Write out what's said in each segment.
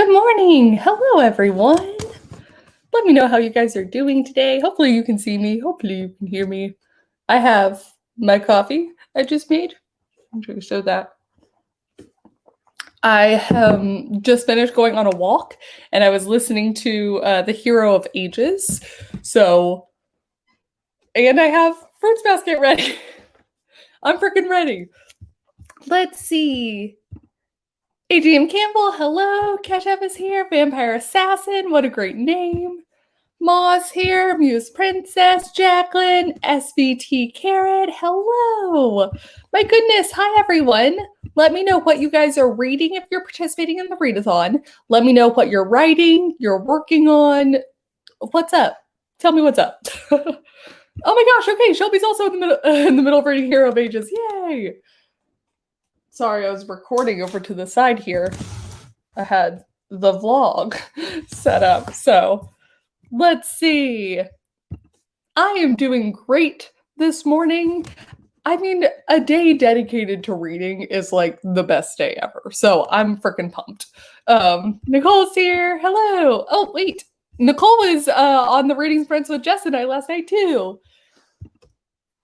Good morning. Hello, everyone. Let me know how you guys are doing today. Hopefully you can see me. Hopefully you can hear me. I have my coffee I just made. I'm trying to show that. I just finished going on a walk and I was listening to The Hero of Ages. And I have fruits basket ready. I'm freaking ready. Let's see. AGM Campbell, hello. Ketchup is here. Vampire Assassin, what a great name. Moz here. Muse Princess, Jacqueline, SVT Carrot, hello. My goodness, hi everyone. Let me know what you guys are reading if you're participating in the Read-A-Thon. Let me know what you're writing, you're working on. What's up? Tell me what's up. Oh my gosh, okay, Shelby's also in the middle of reading Hero of Ages. Yay! Sorry, I was recording over to the side here. I had the vlog set up. So let's see. I am doing great this morning. I mean, a day dedicated to reading is like the best day ever. So I'm freaking pumped. Nicole's here. Hello. Oh, wait. Nicole was on the reading sprints with Jess and I last night too.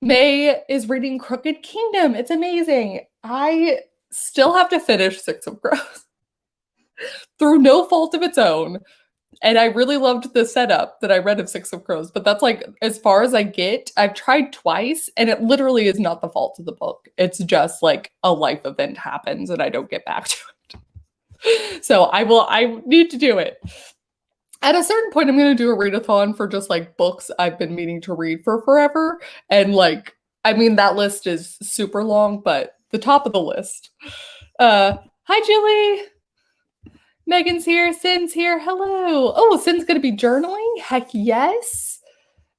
May is reading Crooked Kingdom. It's amazing. I still have to finish Six of Crows through no fault of its own. And I really loved the setup that I read of Six of Crows, but that's like as far as I get. I've tried twice and it literally is not the fault of the book. It's just like a life event happens and I don't get back to it. So I need to do it. At a certain point, I'm going to do a read-a-thon for just like books I've been meaning to read for forever. And like, I mean, that list is super long, but the top of the list. Hi, Julie. Megan's here. Sin's here. Hello. Oh, Sin's going to be journaling. Heck yes.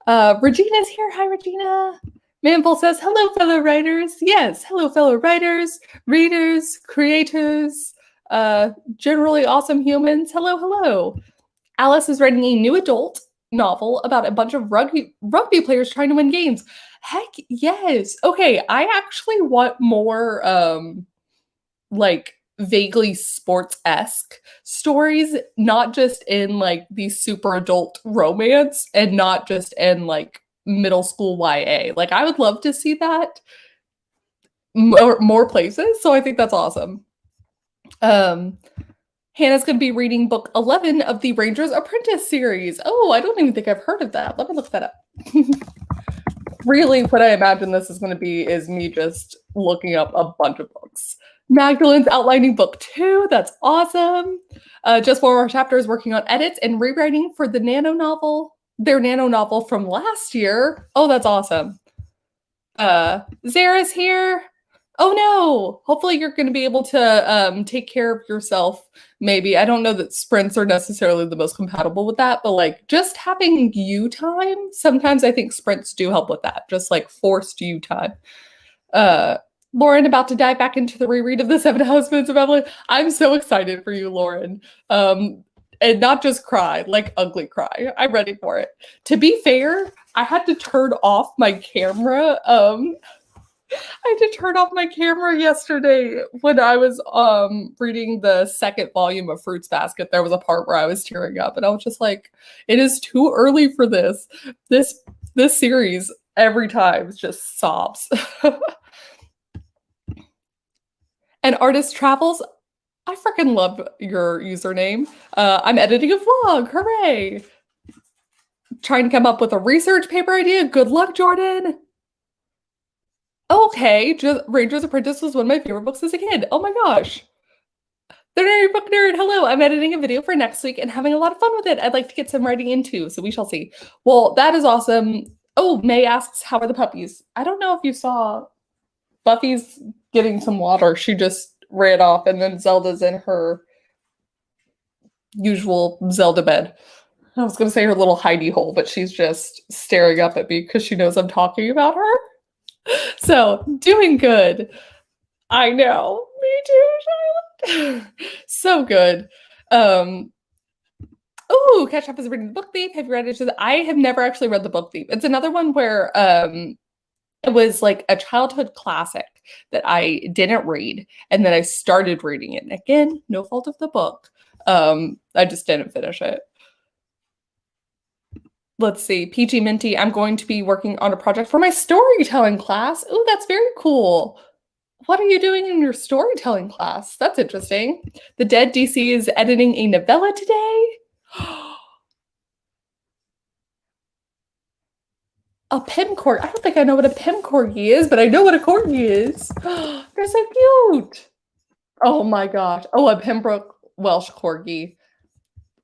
Regina's here. Hi, Regina. Manful says, hello, fellow writers. Yes. Hello, fellow writers, readers, creators, generally awesome humans. Hello, hello. Alice is writing a new adult novel about a bunch of rugby players trying to win games. Heck yes. Okay, I actually want more like vaguely sports-esque stories, not just in like the super adult romance and not just in like middle school YA. Like I would love to see that more places, so I think that's awesome. Hannah's going to be reading book 11 of the Ranger's Apprentice series. Oh, I don't even think I've heard of that. Let me look that up. Really, what I imagine this is going to be is me just looking up a bunch of books. Magdalene's outlining book 2. That's awesome. Just one more chapter is working on edits and rewriting for the their nano novel from last year. Oh, that's awesome. Zara's here. Oh no, hopefully you're going to be able to take care of yourself, maybe. I don't know that sprints are necessarily the most compatible with that, but like just having you time, sometimes I think sprints do help with that, just like forced you time. Lauren about to dive back into the reread of The Seven Husbands of Evelyn. I'm so excited for you, Lauren. And not just cry, like ugly cry. I'm ready for it. To be fair, I had to turn off my camera. I had to turn off my camera yesterday when I was reading the second volume of Fruits Basket. There was a part where I was tearing up and I was just like, it is too early for this. This series every time just sobs. And Artist Travels, I freaking love your username. I'm editing a vlog, hooray! Trying to come up with a research paper idea. Good luck, Jordan. Okay, Ranger's Apprentice was one of my favorite books as a kid. Oh my gosh. The Nerdy Book Nerd, hello. I'm editing a video for next week and having a lot of fun with it. I'd like to get some writing into, so we shall see. Well, that is awesome. Oh, May asks, how are the puppies? I don't know if you saw Buffy's getting some water. She just ran off, and then Zelda's in her usual Zelda bed. I was going to say her little hidey hole, but she's just staring up at me because she knows I'm talking about her. So, doing good. I know. Me too, Charlotte. So good. Oh, Catch Up is reading The Book Thief. Have you read it? I have never actually read The Book Thief. It's another one where it was like a childhood classic that I didn't read, and then I started reading it. And again, no fault of the book. I just didn't finish it. Let's see, Peachy Minty, I'm going to be working on a project for my storytelling class. Ooh, that's very cool. What are you doing in your storytelling class? That's interesting. The Dead DC is editing a novella today. A pim corgi. I don't think I know what a pim corgi is, but I know what a corgi is. They're so cute. Oh my gosh. Oh, a Pembroke Welsh corgi.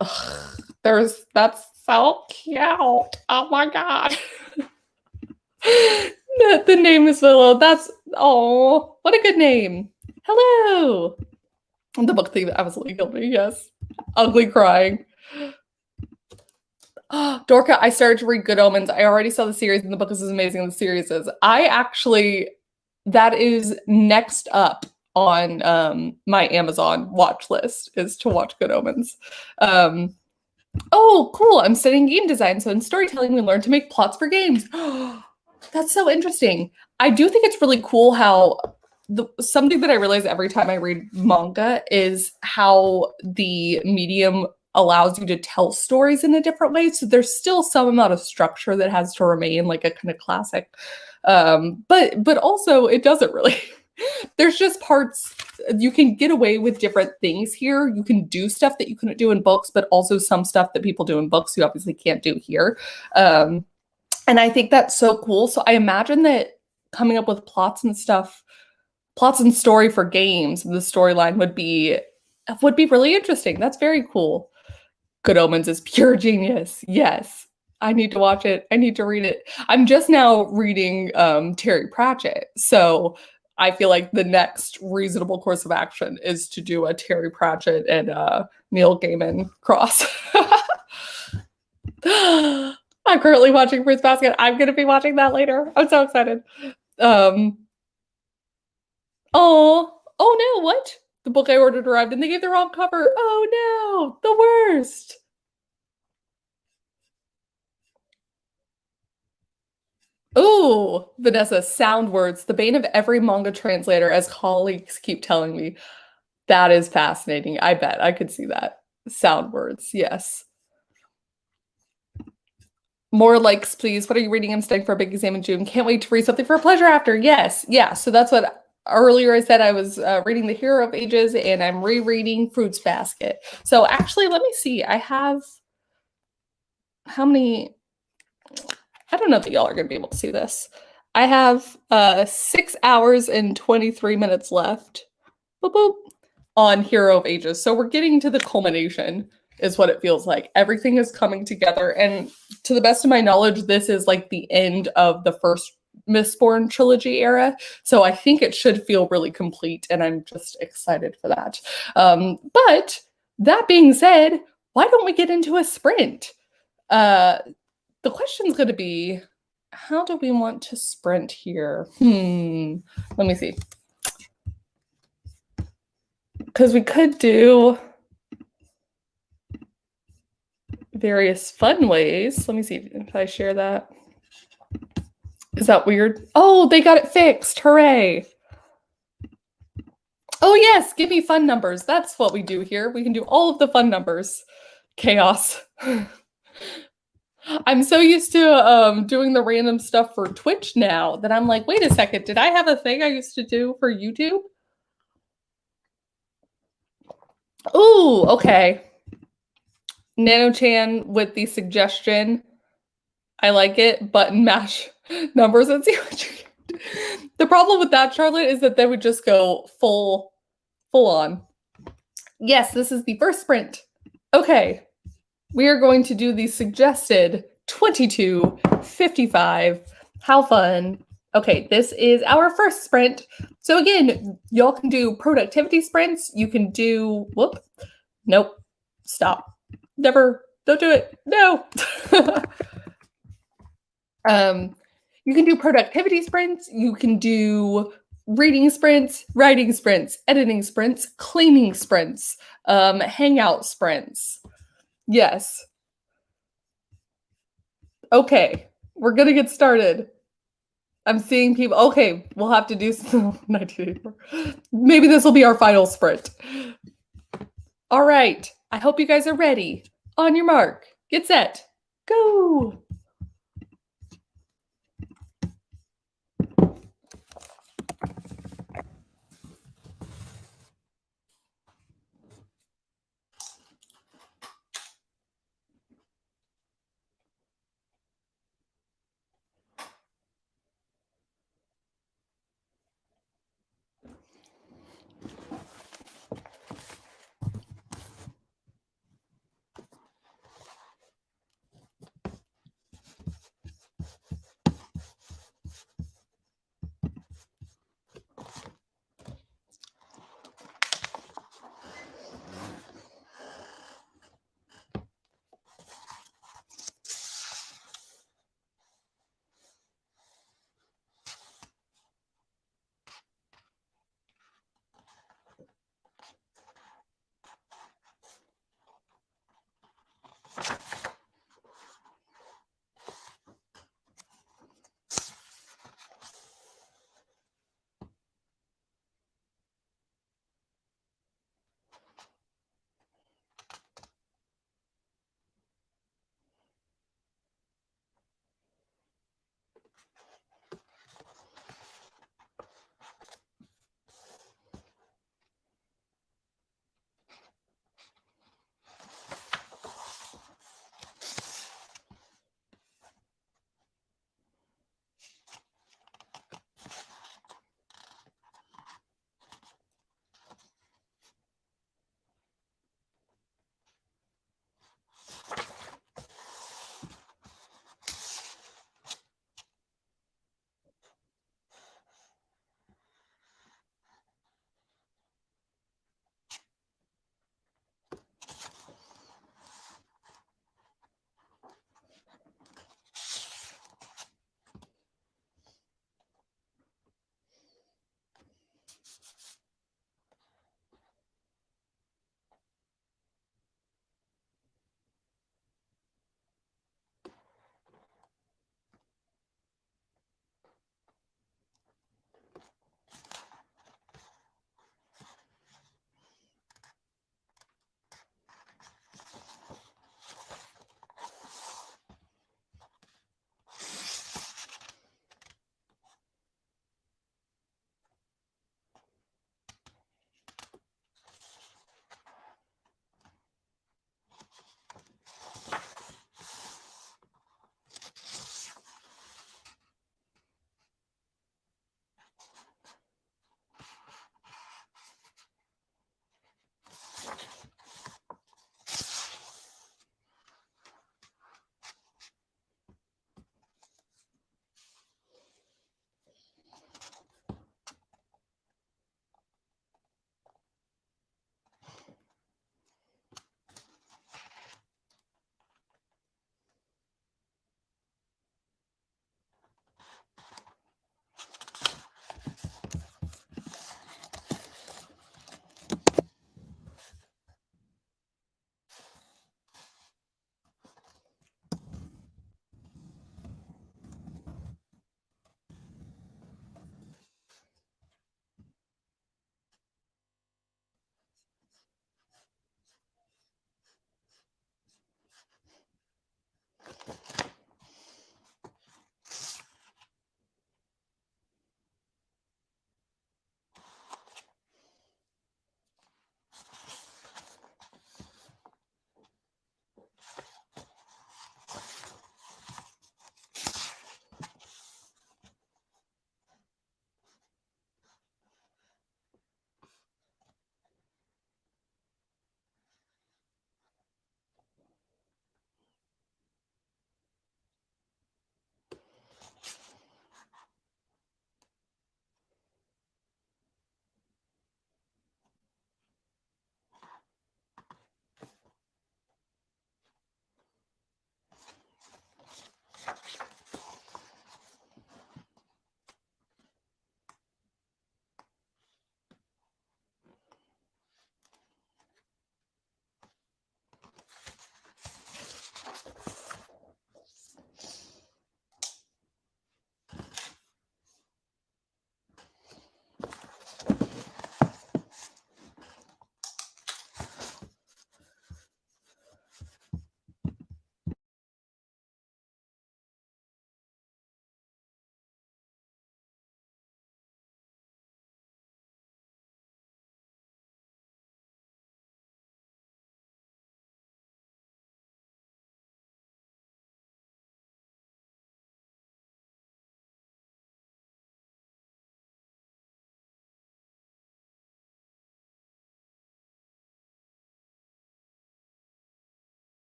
Ugh, that's so cute. Oh my god. The name is Willow. Oh, what a good name. Hello. The book theme absolutely killed me. Yes. Ugly crying. Dorka, I started to read Good Omens. I already saw the series and the book is as amazing as the series is. That is next up on my Amazon watch list is to watch Good Omens. Oh, cool. I'm studying game design. So in storytelling, we learn to make plots for games. That's so interesting. I do think it's really cool how something that I realize every time I read manga is how the medium allows you to tell stories in a different way. So there's still some amount of structure that has to remain like a kind of classic. But also it doesn't really. There's just parts you can get away with different things here. You can do stuff that you couldn't do in books, but also some stuff that people do in books you obviously can't do here. And I think that's so cool. So I imagine that coming up with plots and story for games, the storyline would be really interesting. That's very cool. Good Omens is pure genius. Yes. I need to watch it. I need to read it. I'm just now reading Terry Pratchett. So I feel like the next reasonable course of action is to do a Terry Pratchett and Neil Gaiman cross. I'm currently watching Fruits Basket. I'm going to be watching that later. I'm so excited. Oh no, what? The book I ordered arrived and they gave the wrong cover. Oh no, the worst. Oh, Vanessa, sound words, the bane of every manga translator, as colleagues keep telling me. That is fascinating. I bet I could see that. Sound words, yes. More likes, please. What are you reading? I'm studying for a big exam in June. Can't wait to read something for pleasure after. Yes, yeah. So that's what earlier I said. I was reading The Hero of Ages and I'm rereading Fruits Basket. So actually, let me see. I have how many? I don't know that y'all are going to be able to see this. I have 6 hours and 23 minutes left. Boop, boop, on Hero of Ages. So we're getting to the culmination is what it feels like. Everything is coming together. And to the best of my knowledge, this is like the end of the first Mistborn trilogy era. So I think it should feel really complete. And I'm just excited for that. But that being said, why don't we get into a sprint? The question's going to be, how do we want to sprint here? Let me see. Because we could do various fun ways. Let me see if I share that. Is that weird? Oh, they got it fixed. Hooray. Oh, yes. Give me fun numbers. That's what we do here. We can do all of the fun numbers. Chaos. I'm so used to doing the random stuff for Twitch now that I'm like, wait a second. Did I have a thing I used to do for YouTube? Ooh, okay. Nano-chan with the suggestion. I like it. Button mash numbers and see what you get. The problem with that, Charlotte, is that they would just go full on. Yes, this is the first sprint. Okay. We are going to do the suggested 22:55. How fun. Okay, this is our first sprint. So again, y'all can do productivity sprints. You can do, nope, stop. Never, don't do it. No. You can do productivity sprints. You can do reading sprints, writing sprints, editing sprints, cleaning sprints, hangout sprints. Yes. Okay, we're gonna get started. I'm seeing people. Okay, we'll have to do 1984. Maybe this will be our final sprint. All right, I hope you guys are ready. On your mark, get set, go!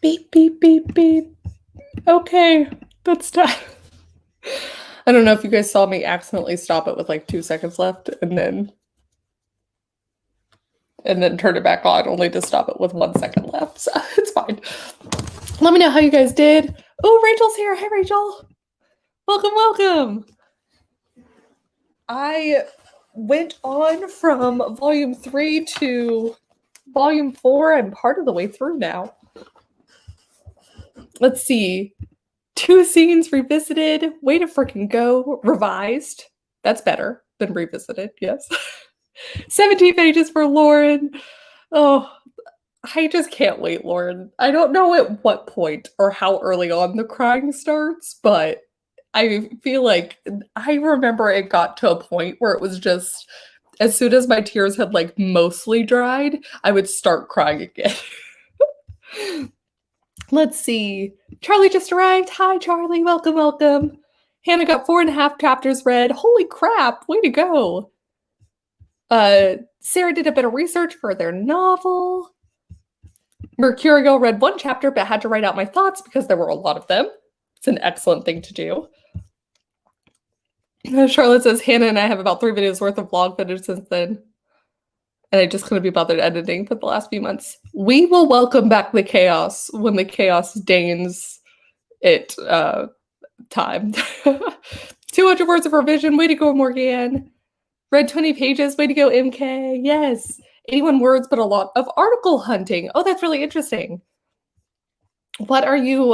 Beep, beep, beep, beep. Okay, that's time. I don't know if you guys saw me accidentally stop it with like 2 seconds left and then turn it back on only to stop it with 1 second left. So it's fine. Let me know how you guys did. Oh, Rachel's here. Hi, Rachel. Welcome, welcome. I went on from volume 3 to volume 4. I'm part of the way through now. Let's see. 2 scenes revisited. Way to freaking go. Revised. That's better than revisited, yes. 17 pages for Lauren. Oh, I just can't wait, Lauren. I don't know at what point or how early on the crying starts, but I feel like I remember it got to a point where it was just as soon as my tears had like mostly dried, I would start crying again. Let's see. Charlie just arrived. Hi, Charlie. Welcome, welcome. Hannah got 4.5 chapters read. Holy crap. Way to go. Sarah did a bit of research for their novel. Mercurial read 1 chapter but had to write out my thoughts because there were a lot of them. It's an excellent thing to do. Charlotte says, Hannah and I have about 3 videos worth of vlog footage since then. And I just couldn't be bothered editing for the last few months. We will welcome back the chaos when the chaos deigns it time. 200 words of revision. Way to go, Morgan. Read 20 pages. Way to go, MK. Yes. 81 words, but a lot of article hunting. Oh, that's really interesting. What are you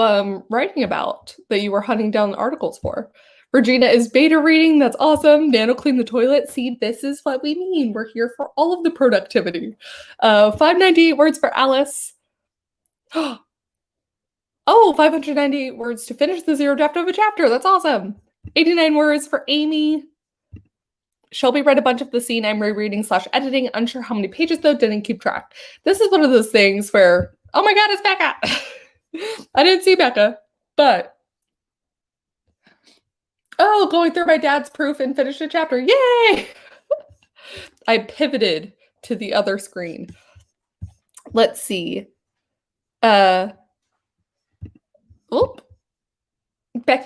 writing about that you were hunting down articles for? Regina is beta reading. That's awesome. Nano clean the toilet. See, this is what we mean. We're here for all of the productivity. 598 words for Alice. Oh, 598 words to finish the 0 draft of a chapter. That's awesome. 89 words for Amy. Shelby read a bunch of the scene I'm rereading / editing. Unsure how many pages though. Didn't keep track. This is one of those things where, oh my God, it's Becca. I didn't see Becca, but going through my dad's proof and finished a chapter. Yay! I pivoted to the other screen. Let's see. Becky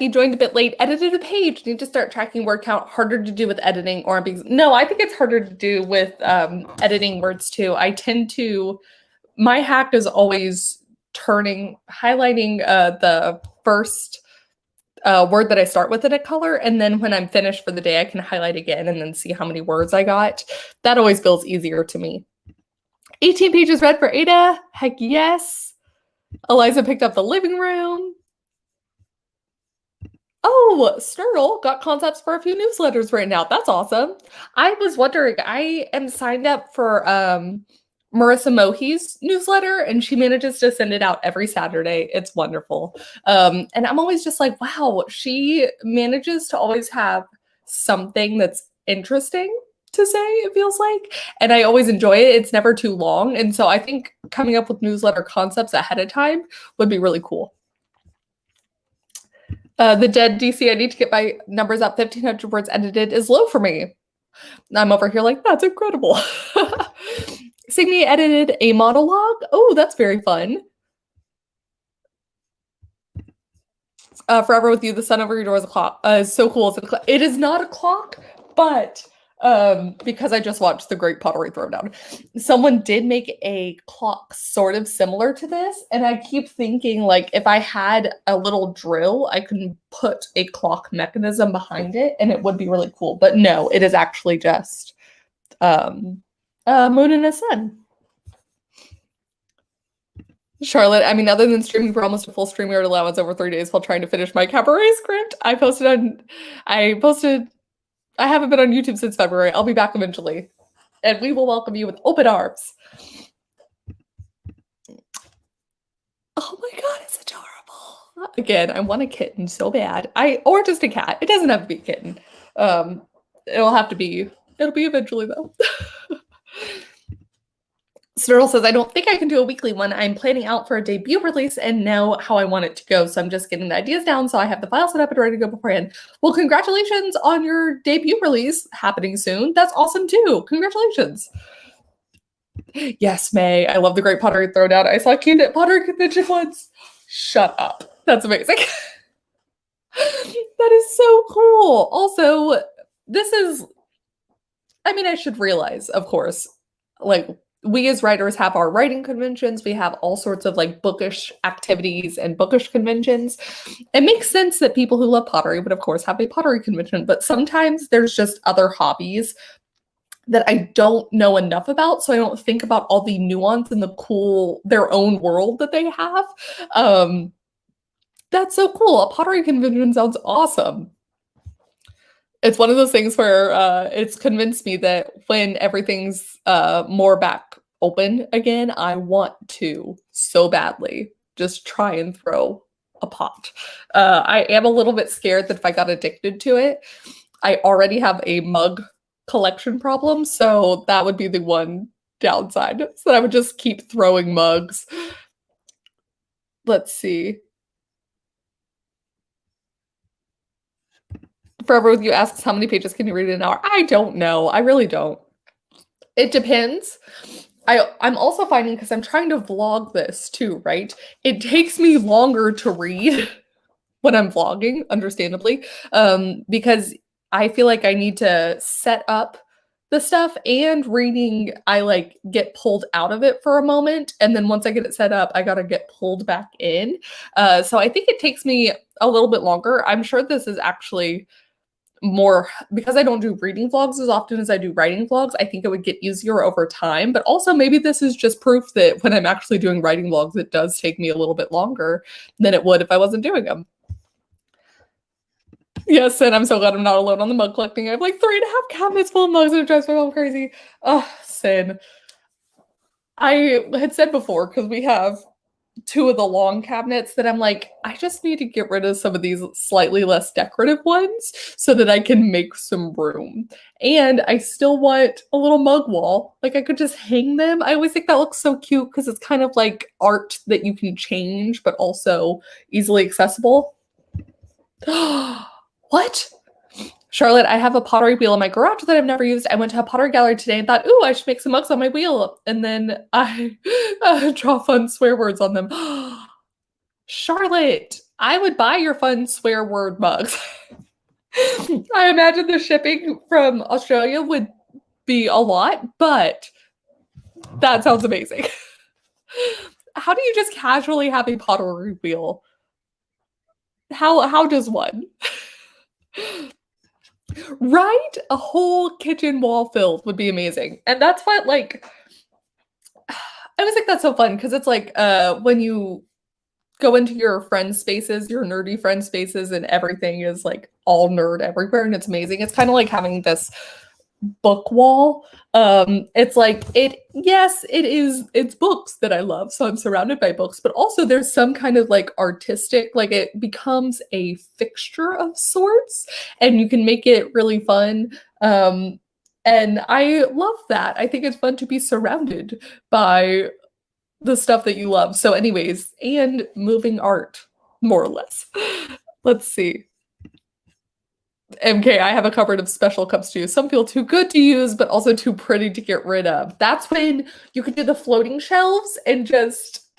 joined a bit late, edited a page. Need to start tracking word count. Harder to do with editing or being. No, I think it's harder to do with editing words too. I tend to. My hack is always highlighting the first word that I start with in a color, and then when I'm finished for the day, I can highlight again and then see how many words I got. That always feels easier to me. 18 pages read for Ada. Heck yes. Eliza picked up the living room. Oh, Sturtle got concepts for a few newsletters written out. That's awesome. I was wondering, I am signed up for Marissa Mohi's newsletter, and she manages to send it out every Saturday. It's wonderful. And I'm always just like, wow, she manages to always have something that's interesting to say, it feels like. And I always enjoy it. It's never too long. And so I think coming up with newsletter concepts ahead of time would be really cool. The dead DC, I need to get my numbers up. 1,500 words edited is low for me. I'm over here like, that's incredible. Signy edited a monologue. Oh, that's very fun. Forever with You, the sun over your door is a clock. Is so cool. It is not a clock, but because I just watched The Great Pottery Throwdown, someone did make a clock sort of similar to this, and I keep thinking, like, if I had a little drill, I could put a clock mechanism behind it, and it would be really cool. But no, it is actually just moon and a sun. Charlotte, I mean, other than streaming for almost a full StreamYard allowance over 3 days while trying to finish my cabaret script, I haven't been on YouTube since February. I'll be back eventually. And we will welcome you with open arms. Oh my God, it's adorable. Again, I want a kitten so bad. Or just a cat. It doesn't have to be a kitten. It'll be eventually though. Snurl says, I don't think I can do a weekly one. I'm planning out for a debut release and know how I want it to go. So I'm just getting the ideas down so I have the file set up and ready to go beforehand. Well, congratulations on your debut release happening soon. That's awesome too. Congratulations. Yes, May. I love the Great Pottery Throwdown. I saw Keen at Pottery Convention once. Shut up. That's amazing. That is so cool. Also, this is, I mean, I should realize, of course, like we as writers have our writing conventions, we have all sorts of like bookish activities and bookish conventions. It makes sense that people who love pottery would, of course, have a pottery convention, but sometimes there's just other hobbies that I don't know enough about, so I don't think about all the nuance and the cool, their own world that they have. Um, that's so cool. A pottery convention sounds awesome. It's one of those things where it's convinced me that when everything's more back open again, I want to so badly just try and throw a pot. I am a little bit scared that if I got addicted to it, I already have a mug collection problem, so that would be the one downside. So I would just keep throwing mugs. Let's see. Forever with you asks how many pages can you read in an hour? I don't know. I really don't. It depends. I'm also finding because I'm trying to vlog this too, right? It takes me longer to read when I'm vlogging, understandably, because I feel like I need to set up the stuff and reading, I like get pulled out of it for a moment. And then once I get it set up, I gotta get pulled back in. So I think it takes me a little bit longer. I'm sure this is actually more because I don't do reading vlogs as often as I do writing vlogs. I think it would get easier over time, but also maybe this is just proof that when I'm actually doing writing vlogs, it does take me a little bit longer than it would if I wasn't doing them. Yes, and I'm so glad I'm not alone on the mug collecting. I have like 3.5 cabinets full of mugs and it drives my mom crazy. Oh, sin. I had said before, because we have two of the long cabinets that I'm like, I just need to get rid of some of these slightly less decorative ones so that I can make some room. And I still want a little mug wall. Like I could just hang them. I always think that looks so cute because it's kind of like art that you can change, but also easily accessible. What? Charlotte, I have a pottery wheel in my garage that I've never used. I went to a pottery gallery today and thought, ooh, I should make some mugs on my wheel. And then I draw fun swear words on them. Charlotte, I would buy your fun swear word mugs. I imagine the shipping from Australia would be a lot, but that sounds amazing. How do you just casually have a pottery wheel? How does one? Right? A whole kitchen wall filled would be amazing. And that's what like I always think that's so fun because it's like when you go into your friend spaces, your nerdy friend spaces, and everything is like all nerd everywhere, and it's amazing. It's kind of like having this book wall. It's like yes, it's books that I love, so I'm surrounded by books, but also there's some kind of like artistic, like it becomes a fixture of sorts, and you can make it really fun. And I love that. I think it's fun to be surrounded by the stuff that you love. So, anyways, and moving art, more or less. Let's see. MK, I have a cupboard of special cups to use. Some feel too good to use, but also too pretty to get rid of. That's when you could do the floating shelves and just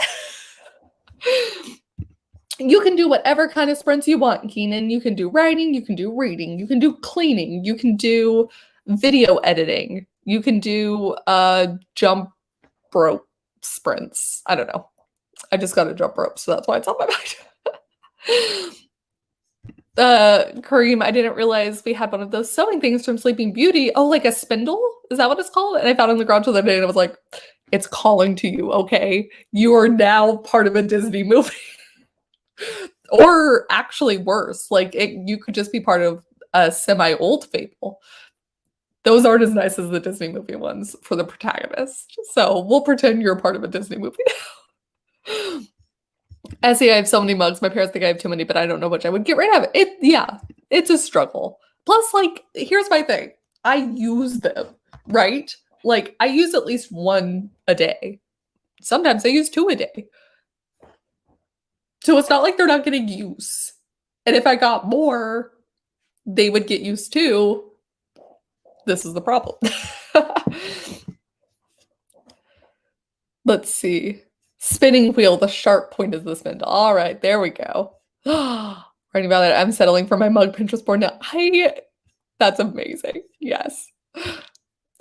you can do whatever kind of sprints you want, Keenan. You can do writing, you can do reading, you can do cleaning, you can do video editing, you can do jump rope sprints. I don't know. I just got a jump rope, so that's why it's on my mind. Kareem, I didn't realize we had one of those sewing things from Sleeping Beauty. Oh, like a spindle? Is that what it's called? And I found it in the garage the other day and I was like, it's calling to you, okay? You are now part of a Disney movie. Or actually worse, like you could just be part of a semi-old fable. Those aren't as nice as the Disney movie ones for the protagonist. So we'll pretend you're part of a Disney movie now. Essie, I have so many mugs. My parents think I have too many, but I don't know which I would get rid of. Yeah, it's a struggle. Plus, like, here's my thing. I use them, right? Like, I use at least one a day. Sometimes I use 2 a day. So it's not like they're not getting use. And if I got more, they would get used too. This is the problem. Let's see. Spinning wheel, the sharp point is the spindle. All right, there we go. Writing about it, I'm settling for my mug Pinterest board now. That's amazing. Yes.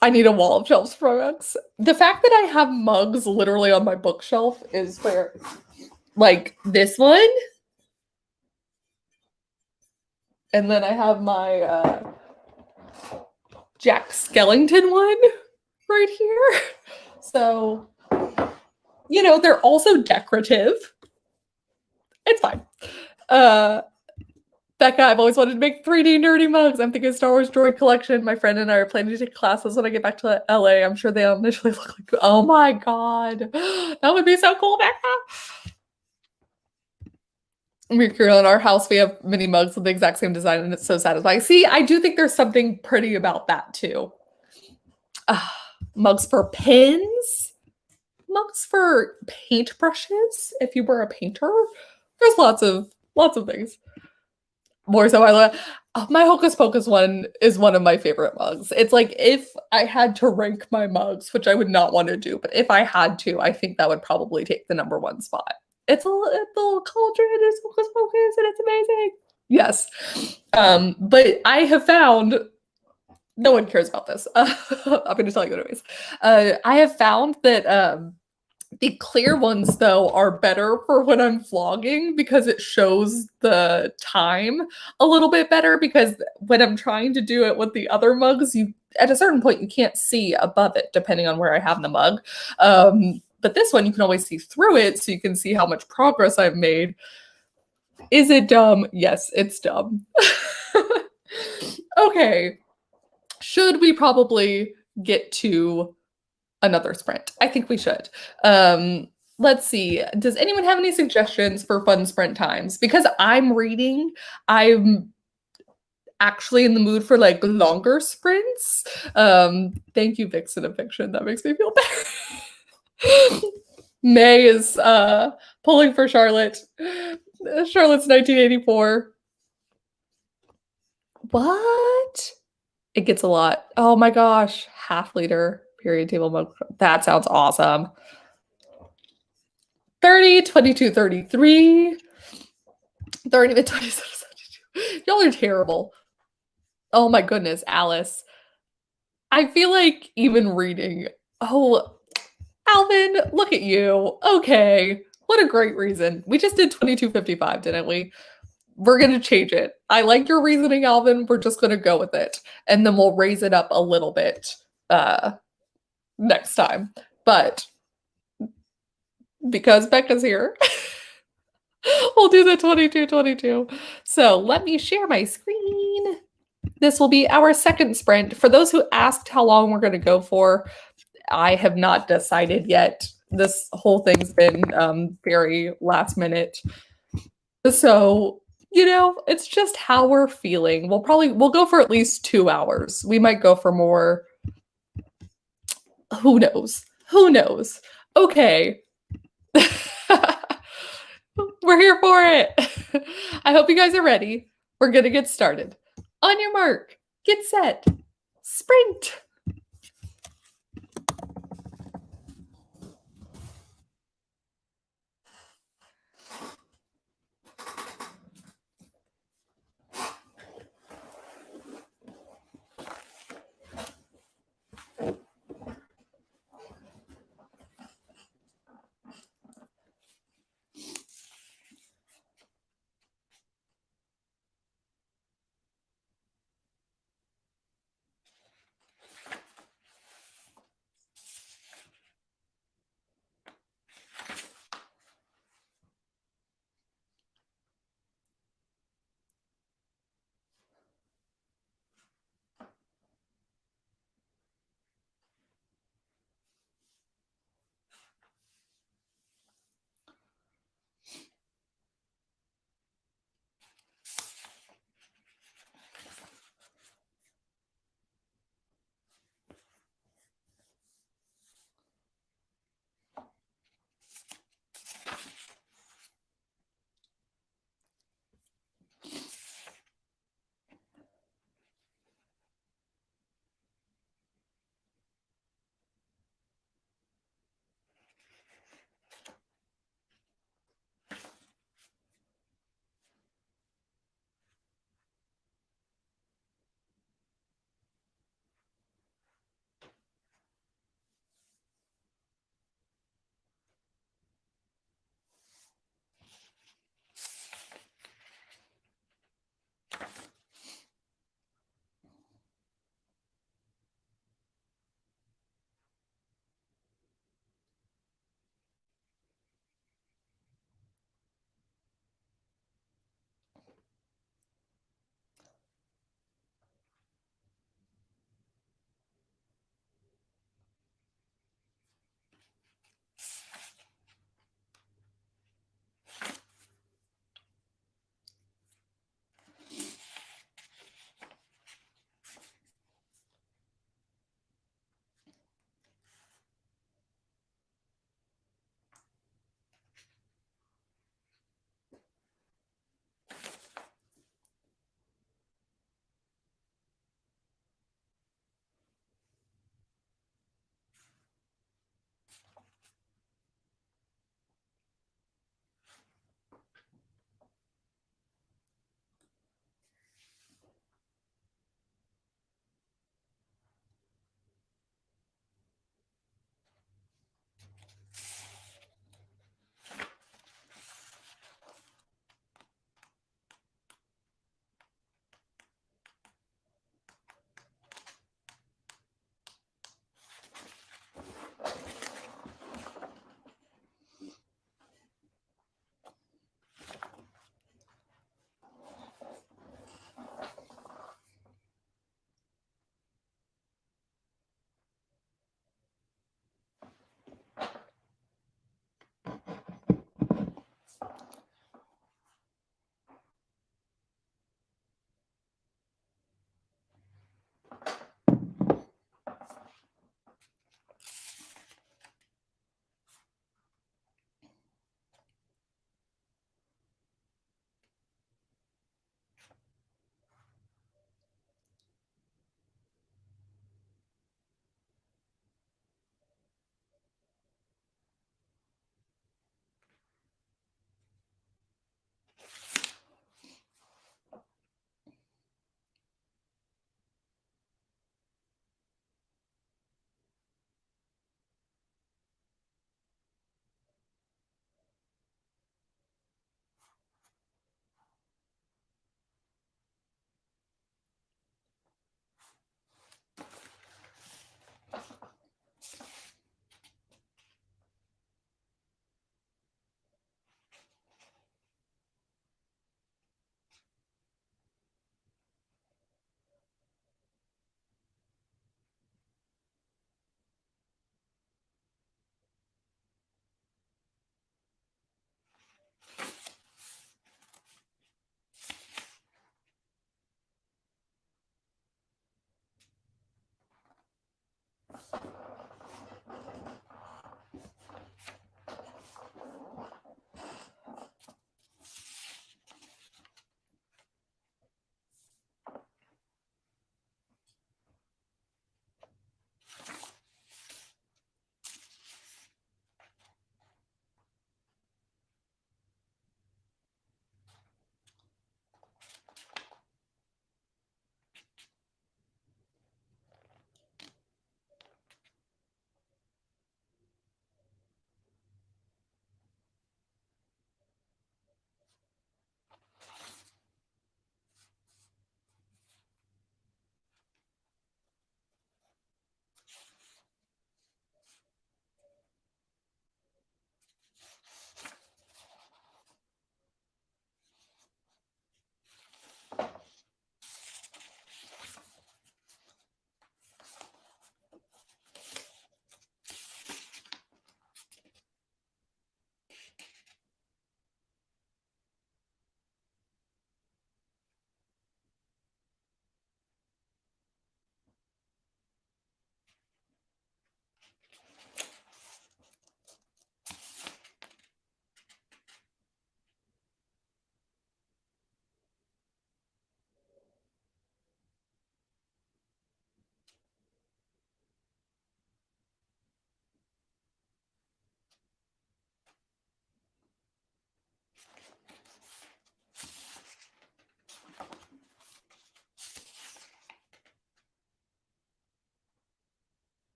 I need a wall of shelves for mugs. The fact that I have mugs literally on my bookshelf is where, like this one, and then I have my Jack Skellington one right here. So, they're also decorative. It's fine. Becca, I've always wanted to make 3D nerdy mugs. I'm thinking Star Wars droid collection. My friend and I are planning to take classes when I get back to LA. I'm sure they initially look like, oh my God. That would be so cool, Becca. Mercurial in our house, we have mini mugs with the exact same design, and it's so satisfying. See, I do think there's something pretty about that too. Mugs for pens, mugs for paintbrushes. If you were a painter, there's lots of things. More so, my Hocus Pocus one is one of my favorite mugs. It's like if I had to rank my mugs, which I would not want to do, but if I had to, I think that would probably take the number one spot. It's a little cauldron, it's Hocus Pocus, and it's amazing. Yes. But I have found no one cares about this. I'm going to tell you anyways. I have found that the clear ones, though, are better for when I'm vlogging because it shows the time a little bit better, because when I'm trying to do it with the other mugs, at a certain point, you can't see above it depending on where I have the mug. But this one, you can always see through it, so you can see how much progress I've made. Is it dumb? Yes, it's dumb. Okay. Should we probably get to another sprint? I think we should. Let's see. Does anyone have any suggestions for fun sprint times? Because I'm reading, I'm actually in the mood for like longer sprints. Thank you, Vixen of Fiction. That makes me feel better. May is pulling for Charlotte. Charlotte's 1984. What? It gets a lot. Oh my gosh. Half liter period table mug. That sounds awesome. 30, 22, 33, 30 to 27, 72. Y'all are terrible. Oh my goodness, Alice. I feel like even reading. Oh, Alvin, look at you. Okay. What a great reason. We just did 2255, didn't we? We're going to change it. I like your reasoning, Alvin. We're just going to go with it. And then we'll raise it up a little bit next time. But because Becca's here, we'll do the 2222. So let me share my screen. This will be our second sprint. For those who asked how long we're going to go for, I have not decided yet. This whole thing's been very last minute. So, it's just how we're feeling. We'll go for at least 2 hours. We might go for more. Who knows? Who knows? Okay. We're here for it. I hope you guys are ready. We're going to get started. On your mark, get set, sprint.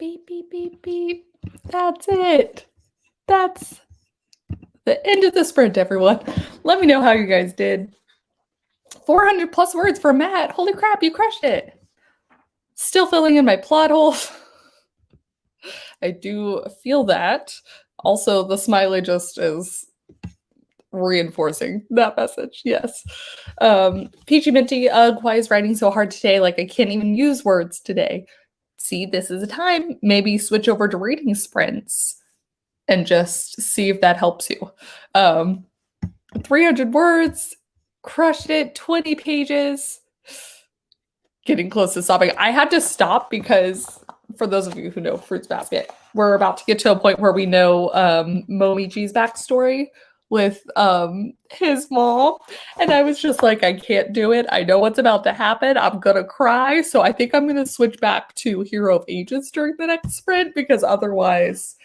Beep, beep, beep, beep. That's it. That's the end of the sprint, everyone. Let me know how you guys did. 400 plus words for Matt. Holy crap, you crushed it. Still filling in my plot holes. I do feel that. Also, the smiley just is reinforcing that message. Yes. Peachy Minty, ugh, why is writing so hard today? Like, I can't even use words today. See, this is a time. Maybe switch over to reading sprints and just see if that helps you. 300 words, crushed it, 20 pages. Getting close to stopping. I had to stop because, for those of you who know Fruits Basket, we're about to get to a point where we know Momiji's backstory with his mom. And I was just like, I can't do it. I know what's about to happen. I'm gonna cry. So I think I'm gonna switch back to Hero of Ages during the next sprint, because otherwise,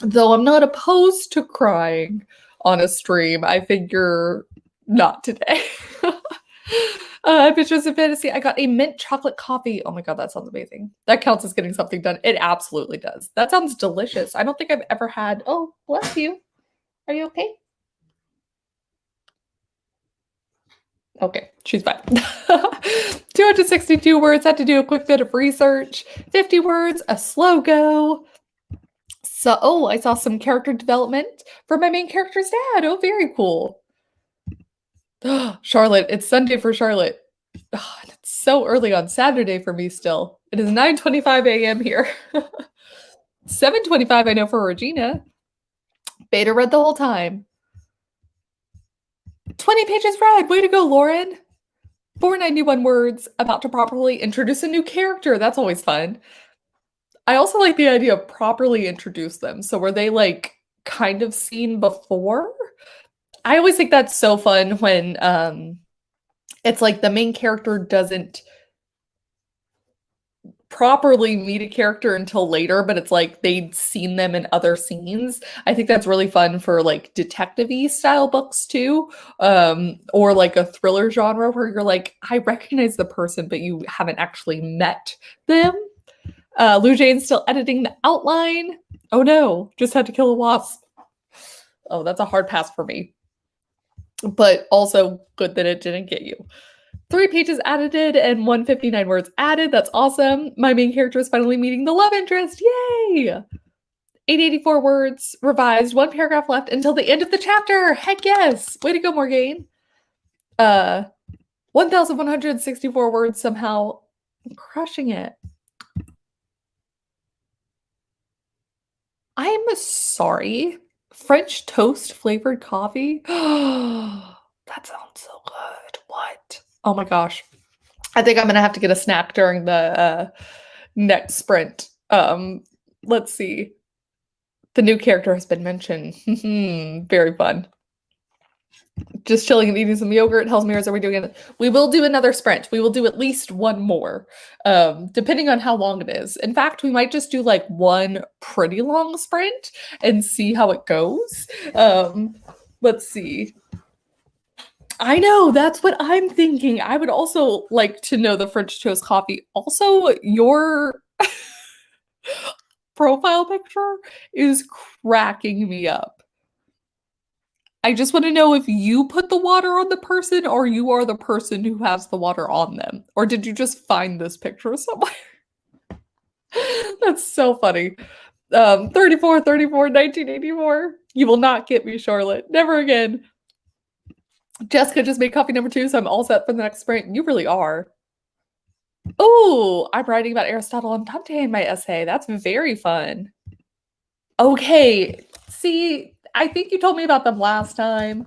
though I'm not opposed to crying on a stream, I figure not today. Pictures of Fantasy. I got a mint chocolate coffee. Oh my god, that sounds amazing. That counts as getting something done. It absolutely does. That sounds delicious. I don't think I've ever had. Oh, bless you. Are you okay? Okay, she's fine. 262 words. Had to do a quick bit of research. 50 words. A slow go. So, oh, I saw some character development for my main character's dad. Oh, very cool. Charlotte, it's Sunday for Charlotte. Oh, it's so early on Saturday for me still. It is 9:25 a.m. here. 7:25 I know for Regina. Beta read the whole time. 20 pages read. Way to go, Lauren. 491 words, about to properly introduce a new character. That's always fun. I also like the idea of properly introduce them. So were they like kind of seen before? I always think that's so fun when it's like the main character doesn't properly meet a character until later, but it's like they'd seen them in other scenes. I think that's really fun for like detective-y style books too, or like a thriller genre where you're like, I recognize the person, but you haven't actually met them. Lou Jane's still editing the outline. Oh no, just had to kill a wasp. Oh, that's a hard pass for me. But also good that it didn't get you. 3 pages edited and 159 words added. That's awesome. My main character is finally meeting the love interest. Yay! 884 words revised. 1 paragraph left until the end of the chapter. Heck yes! Way to go, Morgane. 1,164 words somehow. I'm crushing it. I'm sorry. French toast flavored coffee? That sounds so good. What? Oh my gosh. I think I'm gonna have to get a snack during the next sprint. Let's see. The new character has been mentioned. Very fun. Just chilling and eating some yogurt. Hell's Mirrors, are we doing it? We will do another sprint. We will do at least one more, depending on how long it is. In fact, we might just do like one pretty long sprint and see how it goes. Let's see. I know, that's what I'm thinking. I would also like to know the French toast coffee. Also, your profile picture is cracking me up. I just want to know if you put the water on the person or you are the person who has the water on them. Or did you just find this picture somewhere? That's so funny. 34, 1984. You will not get me, Charlotte. Never again. Jessica just made coffee number 2, so I'm all set for the next sprint. You really are. Oh, I'm writing about Aristotle and Dante in my essay. That's very fun. Okay, see, I think you told me about them last time.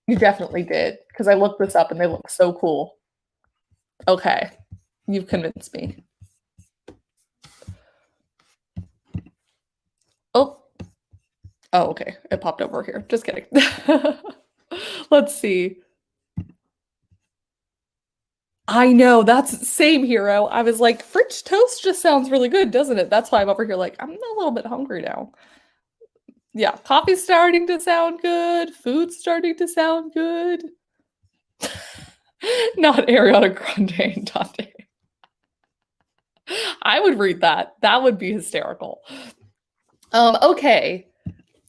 You definitely did, because I looked this up and they look so cool. Okay, you've convinced me. Oh, okay, it popped over here. Just kidding. Let's see. I know, that's same hero. I was like, French toast just sounds really good, doesn't it? That's why I'm over here like, I'm a little bit hungry now. Yeah, coffee's starting to sound good. Food's starting to sound good. Not Ariana Grande and Dante. I would read that. That would be hysterical. Okay.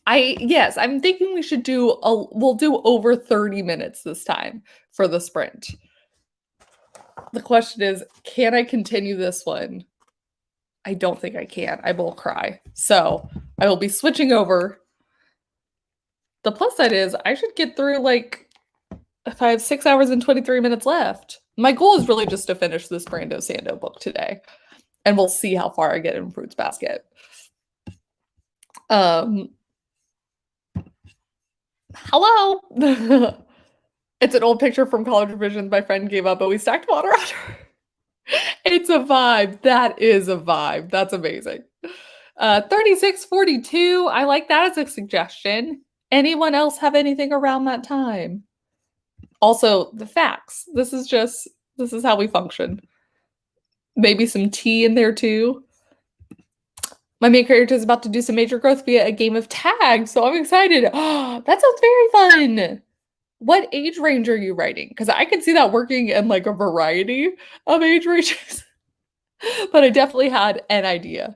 Yes, I'm thinking we should we'll do over 30 minutes this time for the sprint. The question is, can I continue this one? I don't think I can. I will cry. So I will be switching over. The plus side is I should get through like if I have 6 hours and 23 minutes left. My goal is really just to finish this Brando Sando book today. And we'll see how far I get in Fruits Basket. Um Hello. It's an old picture from College Revisions my friend gave up, but we stacked water on her. It's a vibe. That is a vibe. That's amazing. 3642. I like that as a suggestion. Anyone else have anything around that time? Also, the facts. This is how we function. Maybe some tea in there too. My main character is about to do some major growth via a game of tag, so I'm excited. Oh, that sounds very fun. What age range are you writing? Because I could see that working in like a variety of age ranges. But I definitely had an idea.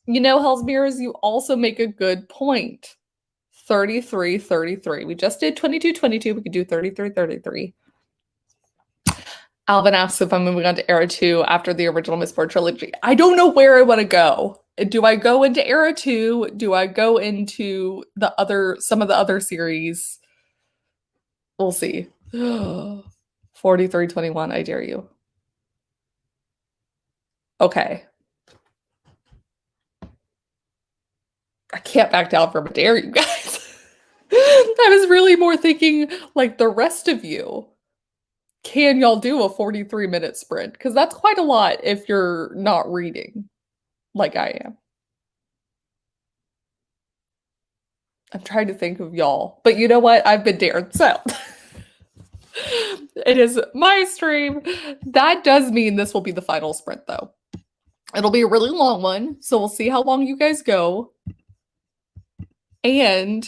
You know, Hell's Mirrors, you also make a good point. 33, 33. We just did 22, 22. We could do 33, 33. Alvin asks if I'm moving on to Era 2 after the original Mistborn trilogy. I don't know where I want to go. Do I go into Era 2? Do I go into some of the other series? We'll see. 4321, I dare you. Okay. I can't back down from a dare, you guys. I was really more thinking like the rest of you. Can y'all do a 43-minute sprint? Because that's quite a lot if you're not reading like I am. I'm trying to think of y'all. But you know what? I've been dared. So it is my stream. That does mean this will be the final sprint, though. It'll be a really long one. So we'll see how long you guys go. And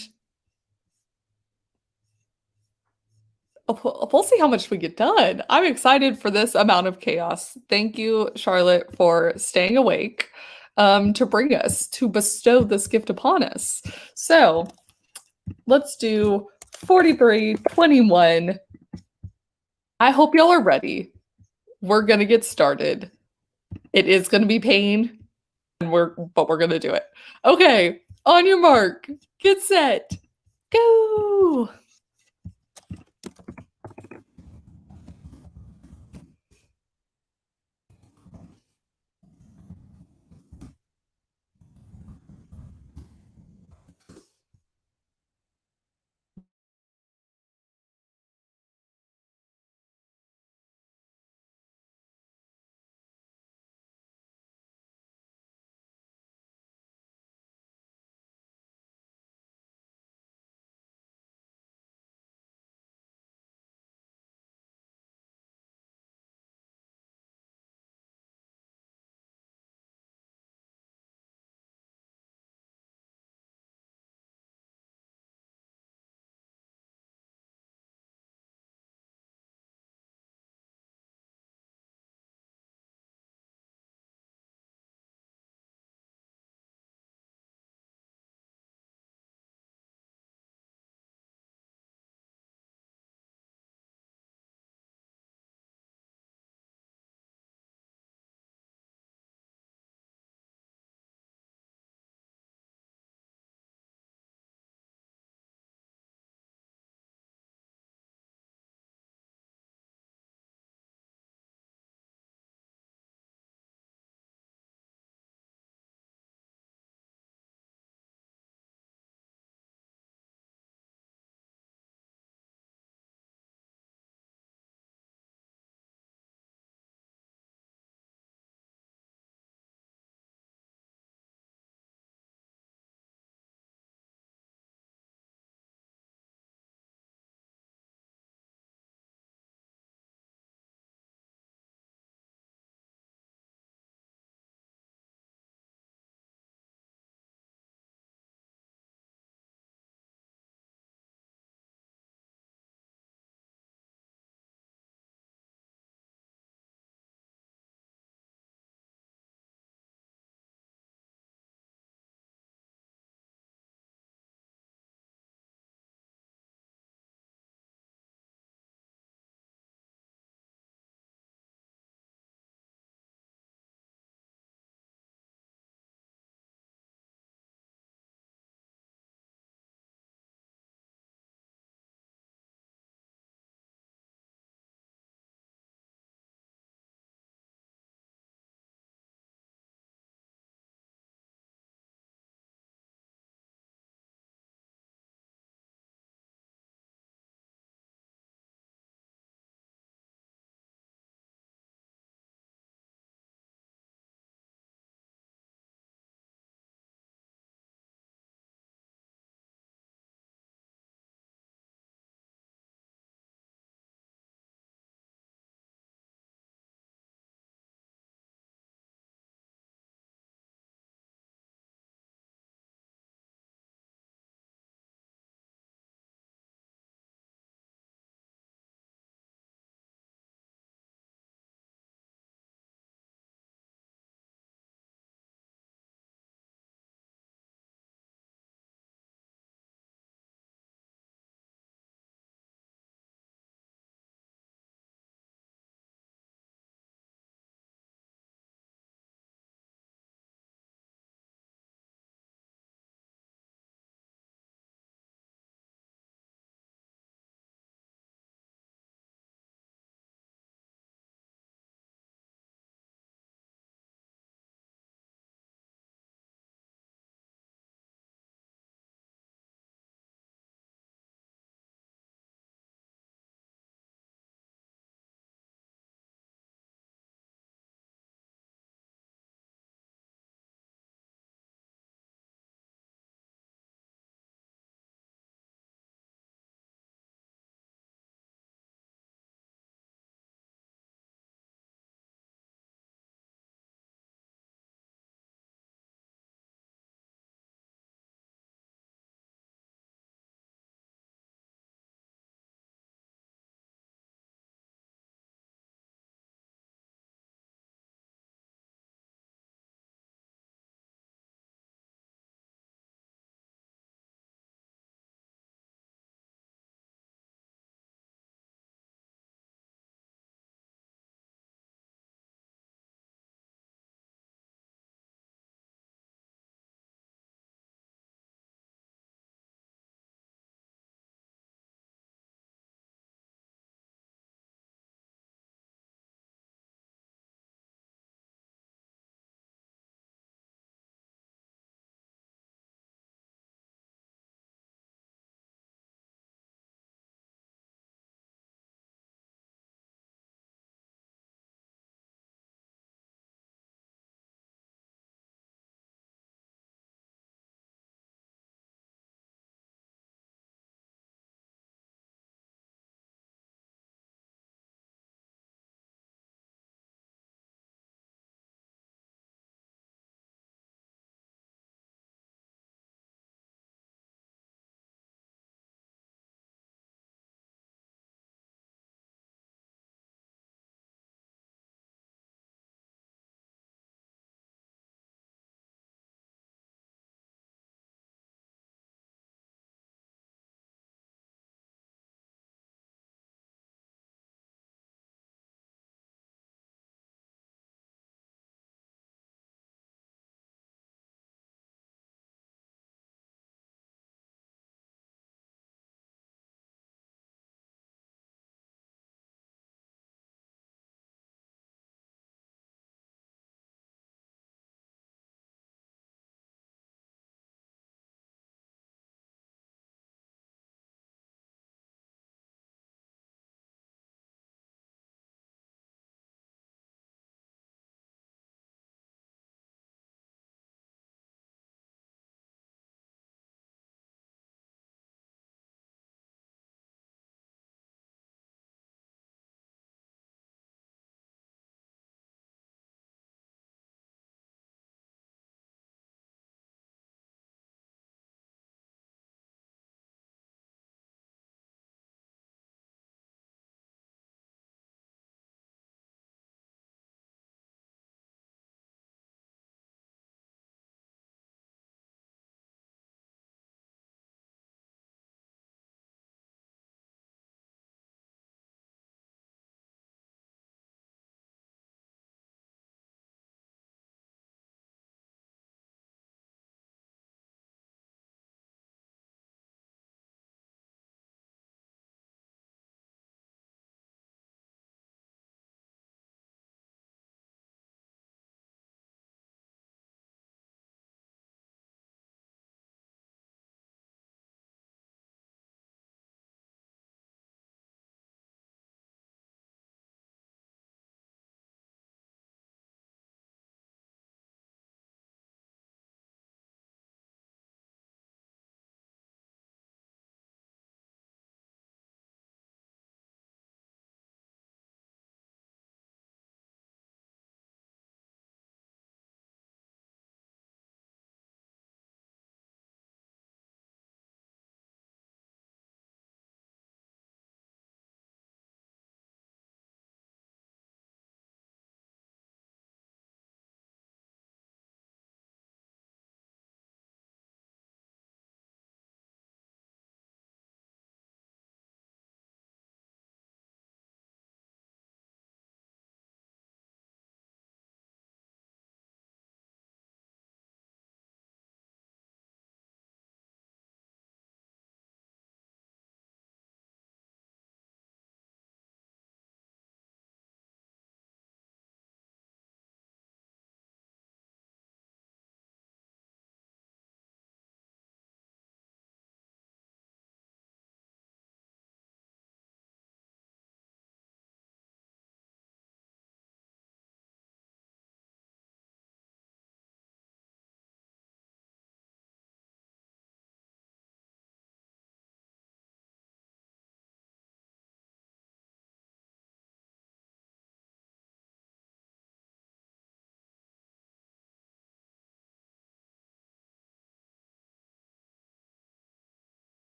we'll see how much we get done. I'm excited for this amount of chaos. Thank you, Charlotte, for staying awake to bring us, to bestow this gift upon us. So let's do 4321. I hope y'all are ready. We're going to get started. It is going to be pain, but we're going to do it. Okay, on your mark, get set, go.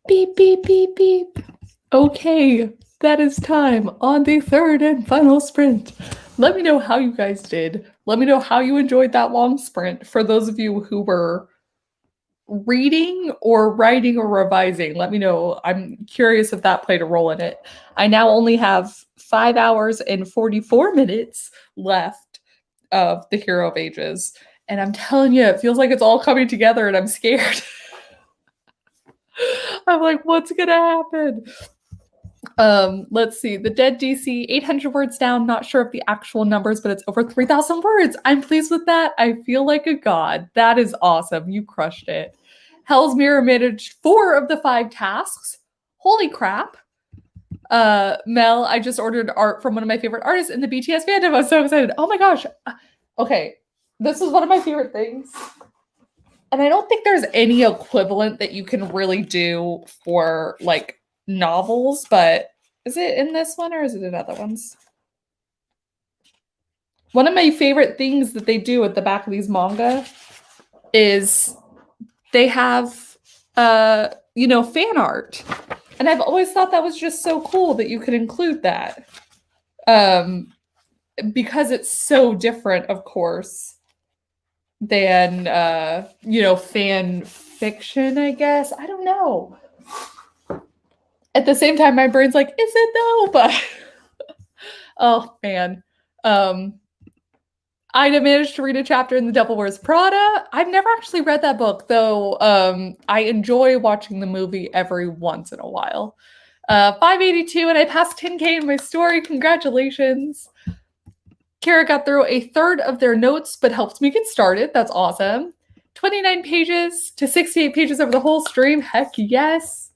Beep, beep, beep, beep. Okay, that is time on the third and final sprint. Let me know how you guys did. Let me know how you enjoyed that long sprint. For those of you who were reading or writing or revising, let me know. I'm curious if that played a role in it. I now only have 5 hours and 44 minutes left of The Hero of Ages. And I'm telling you, it feels like it's all coming together and I'm scared. I'm like, what's gonna happen? Let's see. The Dead DC, 800 words down. Not sure of the actual numbers, but it's over 3,000 words. I'm pleased with that. I feel like a god. That is awesome. You crushed it. Hell's Mirror managed 4 of the 5 tasks. Holy crap. Mel, I just ordered art from one of my favorite artists in the BTS fandom. I'm so excited. Oh my gosh. Okay. This is one of my favorite things. And I don't think there's any equivalent that you can really do for like novels, but is it in this one or is it in other ones? One of my favorite things that they do at the back of these manga is they have fan art. And I've always thought that was just so cool that you could include that. Because it's so different, of course, than fan fiction, I guess. I don't know. At the same time, my brain's like, is it though? But oh man. Ida managed to read a chapter in The Devil Wears Prada. I've never actually read that book, though. I enjoy watching the movie every once in a while. 582, and I passed 10K in my story. Congratulations. Kara got through a third of their notes, but helped me get started. That's awesome. 29 pages to 68 pages over the whole stream. Heck yes.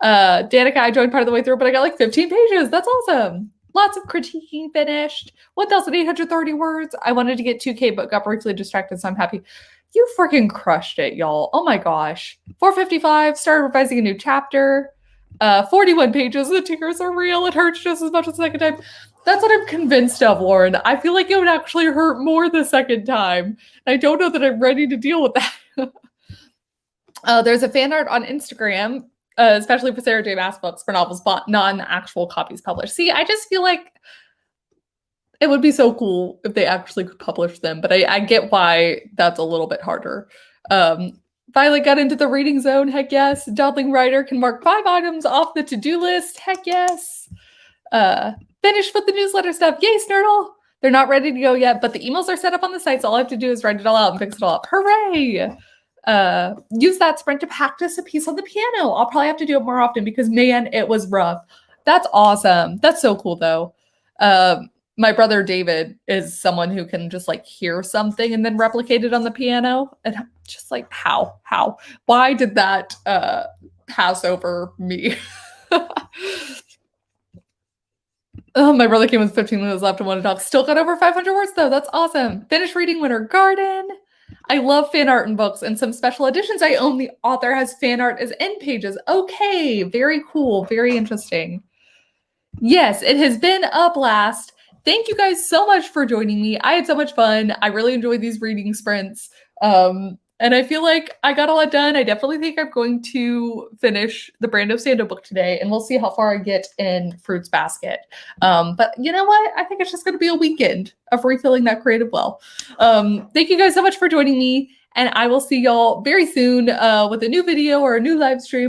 Danica, I joined part of the way through, but I got like 15 pages. That's awesome. Lots of critiquing finished. 1,830 words. I wanted to get 2K, but got briefly distracted, so I'm happy. You freaking crushed it, y'all. Oh my gosh. 455, started revising a new chapter. 41 pages. The tears are real. It hurts just as much as the second time. That's what I'm convinced of, Lauren. I feel like it would actually hurt more the second time. I don't know that I'm ready to deal with that. There's a fan art on Instagram, especially for Sarah J. Maas books for novels bought, non-actual copies published. See, I just feel like it would be so cool if they actually could publish them, but I get why that's a little bit harder. Violet got into the reading zone. Heck yes. Dodling Writer can mark 5 items off the to-do list. Heck yes. Finished with the newsletter stuff. Yay, Snurtle. They're not ready to go yet, but the emails are set up on the site, so all I have to do is write it all out and fix it all up. Hooray! Use that sprint to practice a piece on the piano. I'll probably have to do it more often because, man, it was rough. That's awesome. That's so cool, though. My brother David is someone who can just like hear something and then replicate it on the piano. And I'm just like, how? Why did that pass over me? Oh, my brother came with 15 minutes left and wanted to talk. Still got over 500 words, though. That's awesome. Finished reading Winter Garden. I love fan art in books and some special editions I own. The author has fan art as end pages. Okay, very cool. Very interesting. Yes, it has been a blast. Thank you guys so much for joining me. I had so much fun. I really enjoyed these reading sprints. And I feel like I got a lot done. I definitely think I'm going to finish the Brando Sando book today, and we'll see how far I get in Fruits Basket. But you know what? I think it's just going to be a weekend of refilling that creative well. Thank you guys so much for joining me, and I will see y'all very soon with a new video or a new live stream.